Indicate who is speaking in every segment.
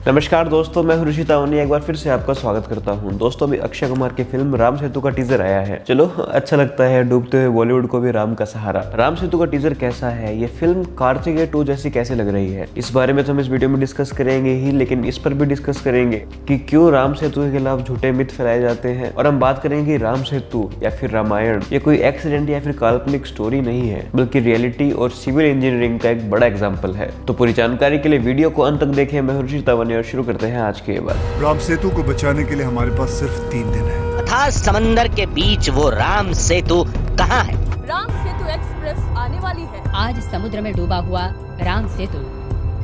Speaker 1: नमस्कार दोस्तों, मैं हूं ऋषि तावनी। एक बार फिर से आपका स्वागत करता हूं। दोस्तों, अभी अक्षय कुमार की फिल्म राम सेतु का टीजर आया है। चलो, अच्छा लगता है डूबते हुए बॉलीवुड को भी राम का सहारा। राम सेतु का टीजर कैसा है, ये फिल्म कार्तिकेय 2 जैसी कैसे लग रही है, इस बारे में तो हम इस वीडियो में डिस्कस करेंगे ही, लेकिन इस पर भी डिस्कस करेंगे कि क्यों राम सेतु के खिलाफ झूठे मिथ फैलाए जाते हैं। और हम बात करेंगे राम सेतु या फिर रामायण ये कोई एक्सीडेंट या फिर काल्पनिक स्टोरी नहीं है, बल्कि रियलिटी और सिविल इंजीनियरिंग का एक बड़ा एग्जाम्पल है। तो पूरी जानकारी के लिए वीडियो को अंत तक देखें। मैं ऋषि तावनी और शुरू करते हैं आज के बाद।
Speaker 2: राम सेतु को बचाने के लिए हमारे पास सिर्फ 3 दिन है।
Speaker 3: अथाह समंदर के बीच वो राम सेतु कहाँ है?
Speaker 4: राम सेतु एक्सप्रेस आने वाली है।
Speaker 5: आज समुद्र में डूबा हुआ राम सेतु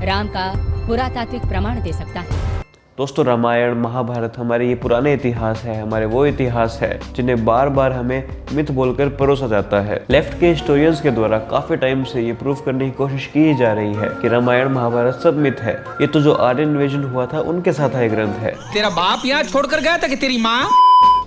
Speaker 5: राम का पुरातात्विक प्रमाण दे सकता है।
Speaker 1: दोस्तों, रामायण महाभारत हमारे ये पुराने इतिहास है, हमारे वो इतिहास है जिन्हें बार बार हमें मिथ बोलकर परोसा जाता है। लेफ्ट के हिस्टोरियंस के द्वारा काफी टाइम से ये प्रूफ करने की कोशिश की जा रही है कि रामायण महाभारत सब मिथ है। ये तो जो आर्यन इन्वेजन हुआ था उनके साथ ये ग्रंथ है।
Speaker 6: तेरा बाप यहाँ छोड़कर गया था कि तेरी माँ?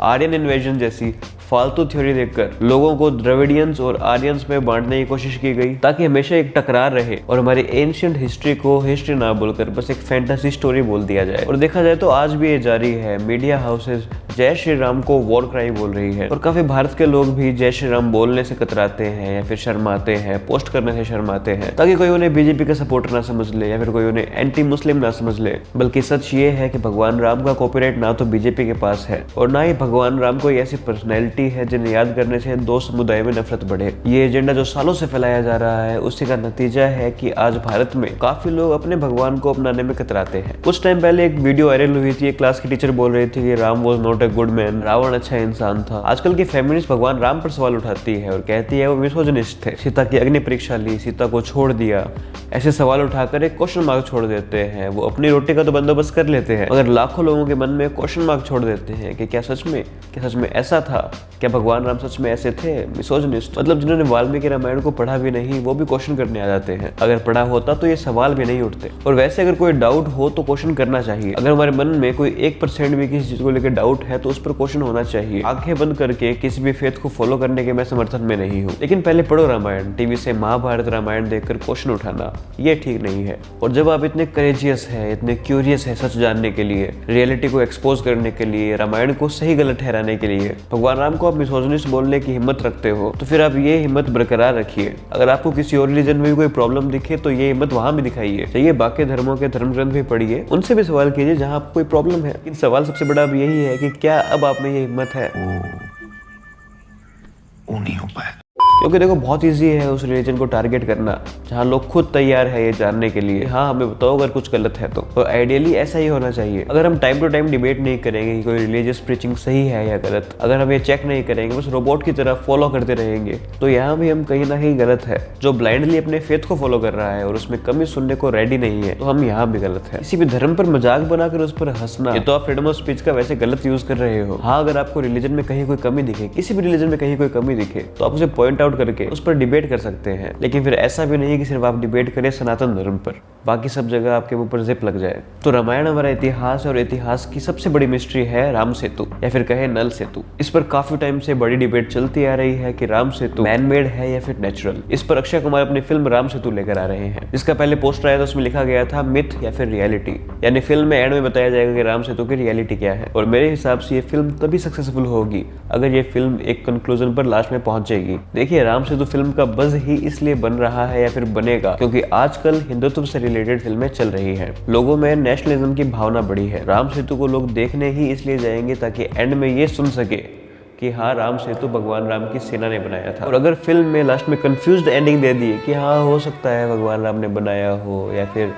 Speaker 1: आर्यन इन्वेजन जैसी फालतू थ्योरी देखकर लोगों को द्रविडियंस और आर्यंस में बांटने की कोशिश की गई ताकि हमेशा एक टकरार रहे और हमारी एंशिएंट हिस्ट्री को हिस्ट्री ना बोलकर बस एक फैंटेसी स्टोरी बोल दिया जाए। और देखा जाए तो आज भी ये जारी है। मीडिया हाउसेस जय श्री राम को वॉर क्राई बोल रही है और काफी भारत के लोग भी जय श्री राम बोलने से कतराते हैं या फिर शर्माते हैं, पोस्ट करने से शर्माते हैं, ताकि कोई उन्हें बीजेपी का सपोर्टर ना समझ ले या फिर कोई उन्हें एंटी मुस्लिम ना समझ ले। बल्कि सच ये है कि भगवान राम का कॉपीराइट ना तो बीजेपी के पास है और ना ही भगवान राम कोई ऐसी पर्सनैलिटी है जिन्हें याद करने से दो समुदाय में नफरत बढ़े। ये एजेंडा जो सालों से फैलाया जा रहा है उसी का नतीजा है कि आज भारत में काफी लोग अपने भगवान को अपनाने में कतराते हैं। कुछ टाइम पहले एक वीडियो वायरल हुई थी। एक क्लास की टीचर बोल रही थी कि Ram was not a good man, Ravan अच्छा इंसान था। आजकल की फेमिनिस्ट भगवान राम पर सवाल उठाती है और कहती है वो मिसोजिनिस्ट थे, सीता की अग्नि परीक्षा ली, सीता को छोड़ दिया। ऐसे सवाल उठाकर एक क्वेश्चन मार्क छोड़ देते हैं। वो अपनी रोटी का तो बंदोबस्त कर लेते हैं, मगर लाखों लोगों के मन में क्वेश्चन मार्क छोड़ देते हैं कि क्या सच में ऐसा था? क्या भगवान राम सच में ऐसे थे? मिसोजिनिस्ट मतलब जिन्होंने वाल्मीकि रामायण को पढ़ा भी नहीं वो भी क्वेश्चन करने आ जाते हैं। अगर पढ़ा होता तो ये सवाल भी नहीं उठते। और वैसे अगर कोई डाउट हो तो क्वेश्चन करना चाहिए। अगर हमारे मन में कोई 1% भी किसी चीज को लेकर डाउट है तो उस पर क्वेश्चन होना चाहिए। आंखें बंद करके किसी भी फेथ को फॉलो करने के मैं समर्थन में नहीं हूँ, लेकिन पहले पढ़ो रामायण। टीवी से महाभारत रामायण देखकर क्वेश्चन उठाना ये ठीक नहीं है। और जब आप इतने करेजियस है, इतने क्यूरियस है सच जानने के लिए, रियलिटी को एक्सपोज करने के लिए, रामायण को सही गलत ठहराने के लिए, भगवान राम को आप मिसोजिनिस्ट बोलने की हिम्मत रखते हो तो फिर आप ये हिम्मत बरकरार रखिए। अगर आपको किसी और रिलीजन में भी कोई प्रॉब्लम दिखे तो ये हिम्मत वहां भी दिखाइए। चाहिए बाकी धर्मों के धर्म ग्रंथ भी पढ़िए, उनसे भी सवाल कीजिए जहां आपको कोई प्रॉब्लम है। लेकिन सवाल सबसे बड़ा अब यही है कि क्या अब आप में ये हिम्मत है?
Speaker 2: वो नहीं हो पाया।
Speaker 1: क्योंकि देखो, बहुत इजी है उस रिलीजन को टारगेट करना जहाँ लोग खुद तैयार है ये जानने के लिए हाँ हमें बताओ अगर कुछ गलत है तो आइडियली ऐसा ही होना चाहिए। अगर हम टाइम टू टाइम डिबेट नहीं करेंगे कि कोई रिलीजियस प्रीचिंग सही है या गलत, अगर हम ये चेक नहीं करेंगे, बस रोबोट की तरह फॉलो करते रहेंगे, तो यहाँ भी हम कहीं ना कहीं गलत है। जो ब्लाइंडली अपने फेथ को फॉलो कर रहा है और उसमें कमी सुनने को रेडी नहीं है तो हम यहाँ भी गलत है। किसी भी धर्म पर मजाक बनाकर उस पर हंसना, ये तो आप फ्रीडम ऑफ स्पीच का वैसे गलत यूज कर रहे हो। हाँ, अगर आपको रिलीजन में कहीं कोई कमी दिखे, किसी भी रिलीजन में कहीं कोई कमी दिखे तो आप उसे पॉइंट आउट करके उस पर डिबेट कर सकते हैं। लेकिन फिर ऐसा भी नहीं कि सिर्फ आप डिबेट करें सनातन धर्म पर, बाकी सब जगह आपके ऊपर जिप लग जाए। तो रामायण हमारा इतिहास है और इतिहास की सबसे बड़ी मिस्ट्री है राम सेतु या फिर कहे नल सेतु। इस पर काफी टाइम से बड़ी डिबेट चलती आ रही है कि राम सेतु मैन मेड है या फिर नेचुरल। इस पर अक्षय कुमार अपनी फिल्म राम सेतु लेकर आ रहे हैं, जिसका पहले पोस्टर आया था उसमें लिखा गया था मिथ या फिर रियलिटी, यानी फिल्म में एंड में बताया जाएगा कि राम सेतु की रियलिटी क्या है। और मेरे हिसाब से ये फिल्म तभी सक्सेसफुल होगी अगर ये फिल्म एक कंक्लूजन पर लास्ट में पहुंचेगी। देखिए, राम सेतु फिल्म का बज ही इसलिए बन रहा है या फिर बनेगा क्योंकि आजकल हिंदुत्व से रिलेटेड फिल्में चल रही हैं। लोगों में नेशनलिज्म की भावना बढ़ी है। राम सेतु को लोग देखने ही इसलिए जाएंगे ताकि एंड में ये सुन सके कि हाँ, राम सेतु भगवान राम की सेना ने बनाया था। और अगर फिल्म में लास्ट में कंफ्यूज्ड एंडिंग दे दी कि हाँ हो सकता है भगवान राम ने बनाया हो या फिर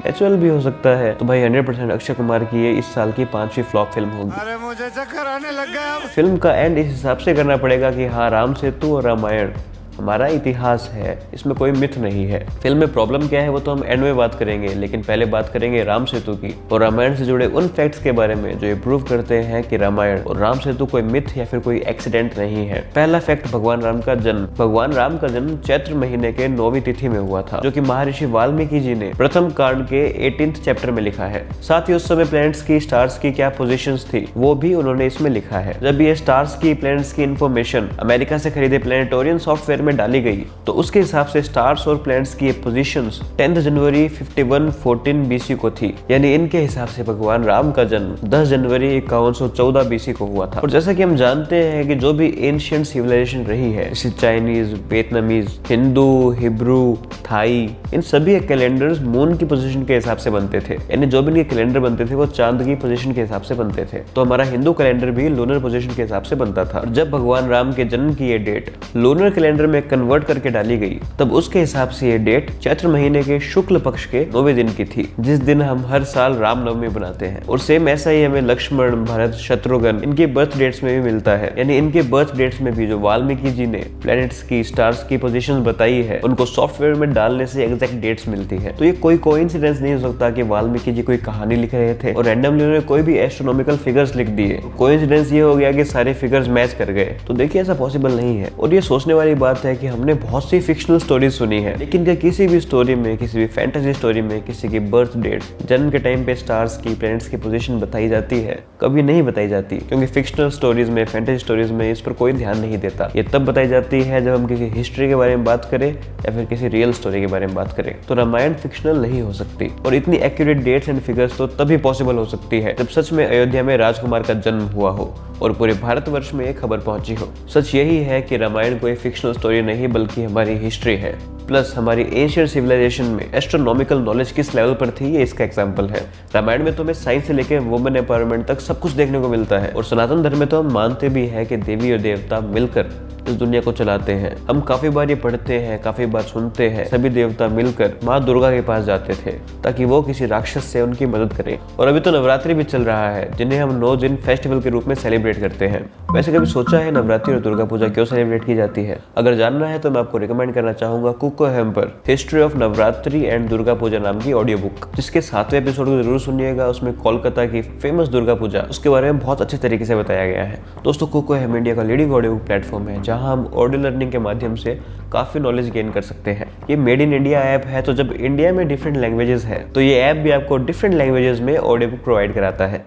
Speaker 1: नेचुरल भी हो सकता है, तो भाई 100% अक्षय कुमार की ये इस साल की 5वीं फ्लॉप फिल्म होगी।
Speaker 2: अरे मुझे चक्कर आने लग गया।
Speaker 1: फिल्म का एंड इस हिसाब से करना पड़ेगा कि हाँ, राम सेतु और रामायण हमारा इतिहास है, इसमें कोई मिथ नहीं है। फिल्म में प्रॉब्लम क्या है वो तो हम एंड में बात करेंगे, लेकिन पहले बात करेंगे राम सेतु की और रामायण से जुड़े उन फैक्ट्स के बारे में जो ये प्रूव करते हैं कि रामायण और राम सेतु कोई मिथ या फिर कोई एक्सीडेंट नहीं है। पहला फैक्ट, भगवान राम का जन्म। भगवान राम का जन्म चैत्र महीने के 9वीं तिथि में हुआ था, जो कि महर्षि वाल्मीकि जी ने प्रथम कांड के 18th चैप्टर में लिखा है। साथ ही उस समय प्लैनेट्स की, स्टार्स की क्या पोजीशंस थी वो भी उन्होंने इसमें लिखा है। जब ये स्टार्स की, प्लैनेट्स की इंफॉर्मेशन अमेरिका से खरीदे प्लैनेटोरियन सॉफ्टवेयर में में डाली गई तो उसके हिसाब से स्टार्स और प्लैनेट्स की पोजीशंस 10 जनवरी 5114 BC को थी। यानी इनके हिसाब से भगवान राम का जन्म 10 जनवरी 5114 BC को हुआ था। और जैसा कि हम जानते हैं कि जो भी एंशिएंट सिविलाइजेशन रही है, जैसे Chinese, Vietnamese, Hindu, Hebrew, Thai, इन सभी कैलेंडर्स मून की पोजीशन के हिसाब से बनते थे। यानी जो भी इनके कैलेंडर बनते थे वो चांद की पोजीशन के हिसाब से बनते थे। तो हमारा हिंदू कैलेंडर भी लूनर पोजीशन के हिसाब से बनता था। और जब भगवान राम के जन्म की ये डेट लूनर कैलेंडर में कन्वर्ट करके डाली गई तब उसके हिसाब से ये डेट चैत्र महीने के शुक्ल पक्ष के 9वें दिन की थी, जिस दिन हम हर साल रामनवमी बनाते हैं। और सेम ऐसा ही हमें लक्ष्मण, भरत, शत्रुघ्न इनके बर्थ डेट्स में भी मिलता है। यानी इनके बर्थ डेट्स में भी जो वाल्मीकि जी ने प्लैनेट्स की, स्टार्स की पोजीशंस बताई है, उनको सॉफ्टवेयर में डालने से एग्जैक्ट डेट्स मिलती है। तो ये कोई कोइंसिडेंस नहीं हो सकता कि वाल्मीकि जी कोई कहानी लिख रहे थे और रैंडमली उन्होंने कोई भी एस्ट्रोनॉमिकल फिगर्स लिख दिए। कोइंसिडेंस ये हो गया कि सारे फिगर्स मैच कर गए। तो देखिए ऐसा पॉसिबल नहीं है। और ये सोचने वाली बात है कि हमने बहुत सी फिक्शनल स्टोरीज सुनी है, लेकिन क्या किसी भी स्टोरी में, किसी भी फैंटेसी स्टोरी में किसी की बर्थ डेट, जन्म के टाइम पे स्टार्स की, प्लैनेट्स की पोजीशन बताई जाती है? कभी नहीं बताई जाती, क्योंकि फिक्शनल स्टोरीज में, फैंटेसी स्टोरीज में इस पर कोई ध्यान नहीं देता। ये तब बताई जाती है जब हम किसी हिस्ट्री के बारे में बात करें या फिर किसी रियल स्टोरी के बारे में बात करें। तो रामायण फिक्शनल नहीं हो सकती। और इतनी एक्यूरेट डेट्स एंड फिगर्स तो तभी पॉसिबल हो सकती है जब सच में अयोध्या में राजकुमार का जन्म हुआ हो और पूरे भारतवर्ष में एक खबर पहुंची हो। सच यही है कि रामायण कोई फिक्शनल स्टोरी नहीं बल्कि हमारी हिस्ट्री है। प्लस हमारी एशियन सिविलाइजेशन में एस्ट्रोनॉमिकल नॉलेज किस लेवल पर थी, ये इसका एग्जांपल है। रामायण में तो हमें साइंस से लेकर वुमेन एम्पावरमेंट तक सब कुछ देखने को मिलता है। और सनातन धर्म में तो हम मानते भी है कि देवी और देवता मिलकर इस दुनिया को चलाते हैं। हम काफी बार ये पढ़ते हैं, काफी बार सुनते हैं, सभी देवता मिलकर माँ दुर्गा के पास जाते थे ताकि वो किसी राक्षस से उनकी मदद करें। और अभी तो नवरात्रि भी चल रहा है, जिन्हें हम 9 दिन फेस्टिवल के रूप में सेलिब्रेट करते हैं। वैसे कभी सोचा है नवरात्रि और दुर्गा पूजा क्यों सेलिब्रेट की जाती है? अगर जानना है तो मैं आपको रिकमेंड करना चाहूंगा कुको एफएम पर history of Navratri and Durga Puja नाम की ऑडियो बुक, जिसके 7वें एपिसोड को जरूर सुनिएगा। उसमें कोलकाता की फेमस दुर्गा पूजा, उसके बारे में बहुत अच्छे तरीके से बताया गया है। दोस्तों, कुको एफएम इंडिया का लीडिंग ऑडियो बुक प्लेटफॉर्म है जहां हम ऑडियो लर्निंग के माध्यम से काफी नॉलेज गेन कर सकते हैं। ये मेड इन इंडिया ऐप है, तो जब इंडिया में डिफरेंट लैंग्वेजेस है तो ये ऐप भी आपको डिफरेंट लैंग्वेजेस में ऑडियो बुक प्रोवाइड कराता है।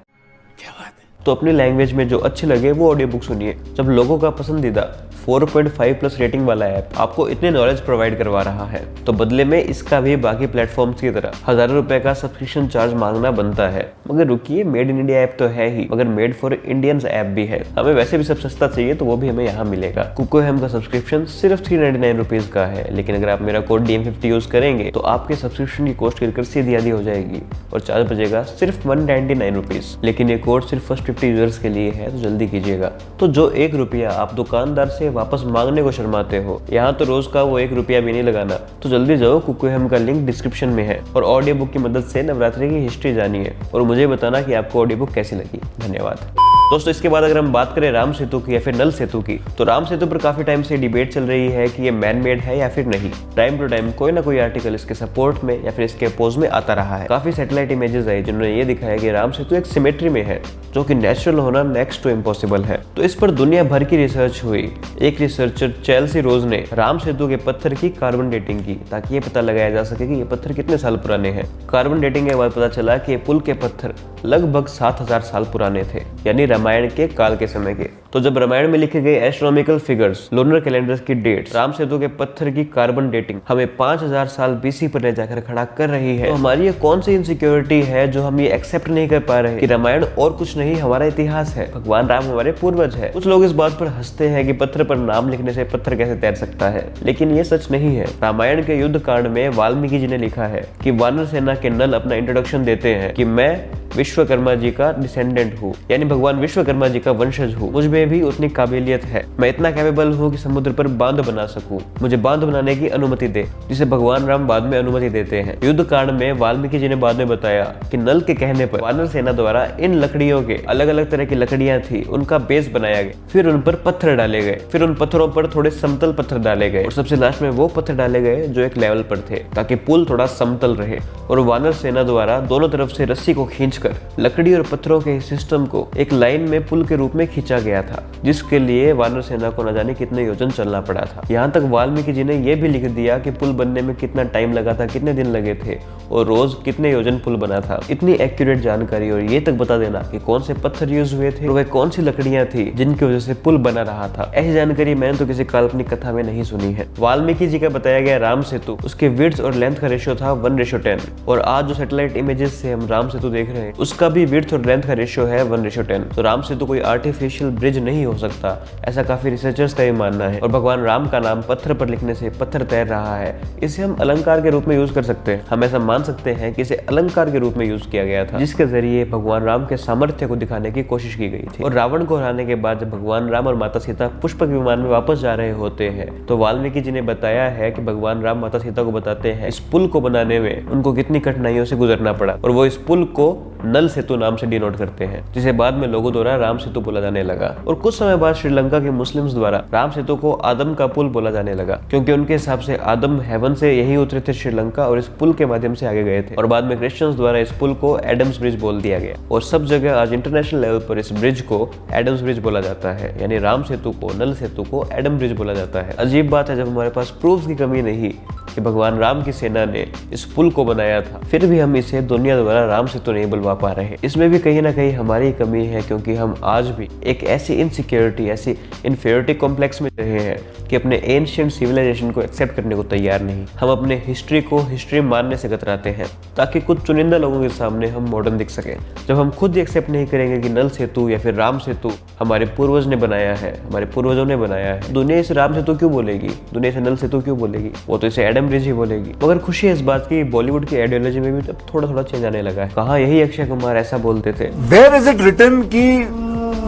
Speaker 1: तो अपनी लैंग्वेज में जो अच्छी लगे वो ऑडियो बुक सुनिए। जब लोगों का पसंदीदा 4.5+ रेटिंग वाला ऐप आपको इतने नॉलेज प्रोवाइड करवा रहा है तो बदले में इसका भी बाकी प्लेटफॉर्म्स की तरह हजारों रुपए का सब्सक्रिप्शन चार्ज मांगना बनता है। मगर रुकिए, मेड इन इंडिया ऐप तो है ही, मगर मेड फॉर इंडियंस ऐप भी है। हमें वैसे भी सब सस्ता चाहिए तो वो भी हमें यहाँ मिलेगा। कुको एफएम का सब्सक्रिप्शन सिर्फ 399 रुपीज का है, लेकिन अगर आप मेरा कोड DM50 यूज करेंगे तो आपके सब्सक्रिप्शन की कॉस्ट गिरकर सीधी आधी हो जाएगी और चार्ज बचेगा सिर्फ 199 रुपीज। लेकिन ये कोड सिर्फ फर्स्ट 50 यूजर्स के लिए है, तो जल्दी कीजिएगा। तो जो 1 रुपया आप दुकानदार से वापस मांगने को शर्माते हो, यहाँ तो रोज का वो 1 रुपया भी नहीं लगाना। तो जल्दी जाओ, कुको एफएम का लिंक डिस्क्रिप्शन में है और ऑडियो बुक की मदद से नवरात्रि की हिस्ट्री जानिए और मुझे बताना कि आपको ऑडियो बुक कैसी लगी। धन्यवाद। दोस्तों, इसके बाद अगर हम बात करें राम सेतु की या फिर नल सेतु की, तो राम सेतु पर काफी टाइम से डिबेट चल रही है कि ये मैन मेड है या फिर नहीं। टाइम टू टाइम कोई ना कोई आर्टिकल इसके सपोर्ट में या फिर इसके अपोज में आता रहा है। काफी सैटेलाइट इमेजेस आई जिन्होंने ये दिखाया कि राम सेतु एक सिमेट्री में है, जो कि नेचुरल होना नेक्स्ट टू इम्पॉसिबल है। तो इस पर दुनिया भर की रिसर्च हुई। एक रिसर्चर चेल्सी रोज ने राम सेतु के पत्थर की कार्बन डेटिंग की ताकि ये पता लगाया जा सके कि ये पत्थर कितने साल पुराने हैं। कार्बन डेटिंग के बाद पता चला कि ये पुल के पत्थर लगभग 7000 साल पुराने थे, यानी रामायण के काल के समय के। तो जब रामायण में लिखे गए एस्ट्रोनॉमिकल फिगर्स, लूनर कैलेंडर्स की डेट्स, राम सेतु के पत्थर की कार्बन डेटिंग हमें 5000 साल BC पर ले जाकर खड़ा कर रही है, तो हमारी ये कौन सी इनसिक्योरिटी है जो हम ये एक्सेप्ट नहीं कर पा रहे कि रामायण और कुछ नहीं हमारा इतिहास है, भगवान राम हमारे पूर्वज है। कुछ लोग इस बात पर हंसते हैं कि पत्थर पर नाम लिखने से पत्थर कैसे तैर सकता है, लेकिन ये सच नहीं है। रामायण के युद्ध कांड में वाल्मीकि जी ने लिखा है कि वानर सेना के नल अपना इंट्रोडक्शन देते हैं कि मैं विश्वकर्मा जी का डिसेंडेंट हूँ, यानी भगवान विश्वकर्मा जी का वंशज हूँ। मुझ में भी उतनी काबिलियत है, मैं इतना कैपेबल हूँ कि समुद्र पर बांध बना सकूं। मुझे बांध बनाने की अनुमति दे, जिसे भगवान राम बाद में अनुमति देते हैं। युद्ध कांड में वाल्मीकि जी ने बाद में बताया कि नल के कहने पर वानर सेना द्वारा इन लकड़ियों के, अलग अलग तरह की लकड़ियां थी, उनका बेस बनाया गया, फिर उन पर पत्थर डाले गए, फिर उन पत्थरों पर थोड़े समतल पत्थर डाले गए और सबसे लास्ट में वो पत्थर डाले गए जो एक लेवल पर थे ताकि पुल थोड़ा समतल रहे। और वानर सेना द्वारा दोनों तरफ से रस्सी को खींचकर घिसकर लकड़ी और पत्थरों के सिस्टम को एक लाइन में पुल के रूप में खींचा गया था, जिसके लिए वानर सेना को न जाने कितने योजन चलना पड़ा था। यहाँ तक वाल्मीकि जी ने यह भी लिख दिया कि पुल बनने में कितना टाइम लगा था, कितने दिन लगे थे और रोज कितने योजन पुल बना था। इतनी एक्यूरेट जानकारी और ये तक बता देना कि कौन से पत्थर यूज हुए थे और वह कौन सी लकड़ियां थी जिनकी वजह से पुल बना रहा था, ऐसी जानकारी मैंने तो किसी काल्पनिक कथा में नहीं सुनी है। वाल्मीकि जी का बताया गया राम सेतु, उसके विड्थ और लेंथ का रेशियो था 1:10 और आज जो सैटेलाइट इमेजेस से हम राम सेतु देख रहे हैं उसका भी विड्थ और लेंथ का रेशियो है 1:10। तो राम सेतु कोई आर्टिफिशियल ब्रिज नहीं हो सकता, ऐसा काफी रिसर्चर्स का भी मानना है। और भगवान राम का नाम पत्थर पर लिखने से पत्थर तैर रहा है, इसे हम अलंकार के रूप में यूज कर सकते हैं। हम ऐसा मान सकते हैं कि इसे अलंकार के रूप में यूज किया गया था, जिसके जरिए भगवान राम के सामर्थ्य को दिखाने की कोशिश की गई थी। और रावण को हराने के बाद जब भगवान राम और माता सीता पुष्पक विमान में वापस जा रहे होते हैं तो वाल्मीकि जी ने बताया है कि भगवान राम माता सीता को बताते हैं इस पुल को बनाने में उनको कितनी कठिनाइयों से गुजरना पड़ा और वो इस पुल को नल सेतु नाम से डिनोट करते हैं, जिसे बाद में लोगों द्वारा राम सेतु बोला जाने लगा। और कुछ समय बाद श्रीलंका के मुस्लिम्स द्वारा राम सेतु को आदम का पुल बोला जाने लगा, क्योंकि उनके हिसाब से आदम हेवन से यही उतरे थे श्रीलंका और इस पुल के माध्यम से आगे गए थे। और बाद में क्रिश्चियंस द्वारा इस पुल को एडम्स ब्रिज बोल दिया गया और सब जगह आज इंटरनेशनल लेवल पर इस ब्रिज को एडम्स ब्रिज बोला जाता है, यानी राम सेतु को, नल सेतु को एडम ब्रिज बोला जाता है। अजीब बात है जब हमारे पास प्रूफ की कमी नहीं कि भगवान राम की सेना ने इस पुल को बनाया था, फिर भी हम इसे दुनिया द्वारा राम सेतु नहीं बुलवा पा रहे। इसमें भी कहीं ना कहीं हमारी कमी है, क्योंकि हम आज भी एक ऐसी इनसिक्योरिटी, ऐसी इन्फीरियरिटी कॉम्प्लेक्स में रहे हैं कि अपने एंशिएंट सिविलाइजेशन को एक्सेप्ट करने को तैयार नहीं। हम अपने हिस्ट्री को हिस्ट्री मानने से कतराते हैं ताकि कुछ चुनिंदा लोगों के सामने हम मॉडर्न दिख सके। जब हम खुद एक्सेप्ट नहीं करेंगे कि नल सेतु या फिर राम सेतु हमारे पूर्वज ने बनाया है, हमारे पूर्वजों ने बनाया है, दुनिया इसे राम सेतु क्यों बोलेगी, दुनिया इसे नल सेतु क्यों बोलेगी, वो तो इसे एडम ब्रिज ही बोलेगी। मगर खुशी है इस बात की बॉलीवुड की आइडियोलॉजी में भी अब थोड़ा थोड़ा चेंज आने लगा है। कहाँ यही अक्षय कुमार ऐसा बोलते थे,
Speaker 2: वेयर इज इट रिटन कि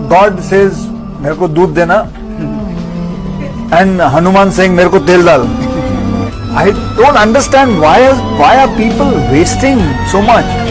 Speaker 2: गॉड सेज मेरे को दूध देना एंड हनुमान सिंह मेरे को तेल डाल। I don't understand why are people wasting so much.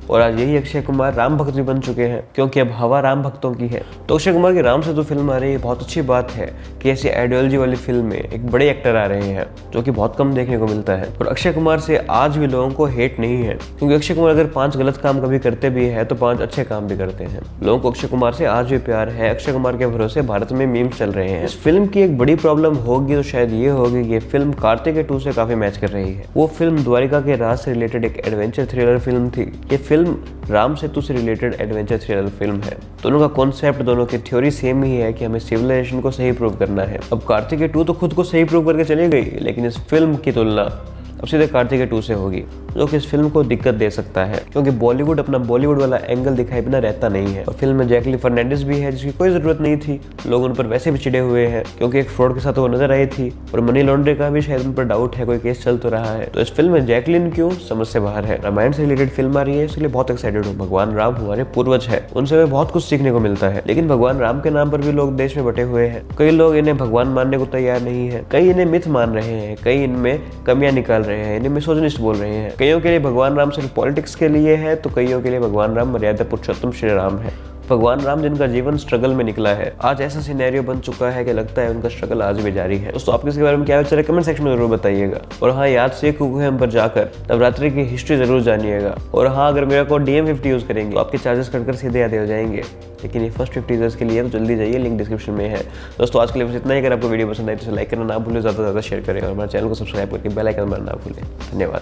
Speaker 1: और आज यही अक्षय कुमार राम भक्त भी बन चुके हैं, क्योंकि अब हवा राम भक्तों की है। तो अक्षय कुमार की राम सेतु फिल्म आ रही है, बहुत अच्छी बात है कि ऐसी आइडियोलॉजी वाली फिल्म में एक बड़े एक्टर आ रहे हैं, जो कि बहुत कम देखने को मिलता है। और अक्षय कुमार से आज भी लोगों को हेट नहीं है, क्योंकि अक्षय कुमार अगर 5 गलत काम कभी करते भी है तो 5 अच्छे काम भी करते हैं। लोगों को अक्षय कुमार से आज भी प्यार है। अक्षय कुमार के भरोसे भारत में मीम्स चल रहे हैं। इस फिल्म की एक बड़ी प्रॉब्लम होगी तो शायद ये होगी कि ये फिल्म कार्तिकेय 2 से काफी मैच कर रही है। वो फिल्म द्वारिका के राज से रिलेटेड एक एडवेंचर थ्रिलर फिल्म थी, ये फिल्म राम सेतु से रिलेटेड एडवेंचर थ्रिलर फिल्म है। दोनों का कॉन्सेप्ट, दोनों की थ्योरी सेम ही है कि हमें सिविलाइजेशन को सही प्रूव करना है। अब कार्तिकेय 2 तो खुद को सही प्रूव करके चली गई, लेकिन इस फिल्म की तुलना अब सीधे कार्तिकेय 2 से होगी, जो कि इस फिल्म को दिक्कत दे सकता है, क्योंकि बॉलीवुड अपना बॉलीवुड वाला एंगल दिखाए बिना रहता नहीं है। और फिल्म में जैकलीन फर्नांडिस भी है, जिसकी कोई जरूरत नहीं थी। लोग उन पर वैसे भी चिड़े हुए हैं, क्योंकि एक फ्रॉड के साथ वो नजर आई थी और मनी लॉन्ड्रिंग का भी शायद उन पर डाउट है, कोई केस चल तो रहा है। तो इस फिल्म में जैकलीन क्यों समझ से बाहर है। रामायण से रिलेटेड फिल्म आ रही है, इसलिए बहुत एक्साइटेड हूँ। भगवान राम हमारे पूर्वज है, उनसे हमें बहुत कुछ सीखने को मिलता है। लेकिन भगवान राम के नाम पर भी लोग देश में बटे हुए हैं। कई लोग इन्हें भगवान मानने को तैयार नहीं है, कई इन्हें मिथ मान रहे हैं, कई इनमें कमियां निकाल रहे हैं, इन्हें मिसोजिनिस्ट बोल रहे हैं। कईयों के लिए भगवान राम सिर्फ पॉलिटिक्स के लिए है, तो कईयों के लिए भगवान राम मर्यादा पुरुषोत्तम श्री राम है। भगवान राम जिनका जीवन स्ट्रगल में निकला है, आज ऐसा सिनेरियो बन चुका है कि लगता है उनका स्ट्रगल आज भी जारी है। दोस्तों, आपके इसके बारे में क्या विचार है कमेंट सेक्शन में जरूर बताइएगा। और हाँ, याद से कुकुहेम पर जाकर नवरात्रि की हिस्ट्री जरूर जानिएगा। और हाँ, अगर मेरा कोड DM50 यूज करेंगे तो आपके चार्जेस कटकर सीधे आधे हो जाएंगे, लेकिन ये फर्स्ट 50 यूजर्स के लिए तो जल्दी जाइए, लिंक डिस्क्रिप्शन में है। दोस्तों, आज के लिए बस इतना ही। अगर आपको वीडियो पसंद आई तो लाइक करना ना भूलें, ज़्यादा से ज़्यादा शेयर करें और हमारे चैनल को सब्सक्राइब करके बेल आइकन दबाना ना भूलें। धन्यवाद।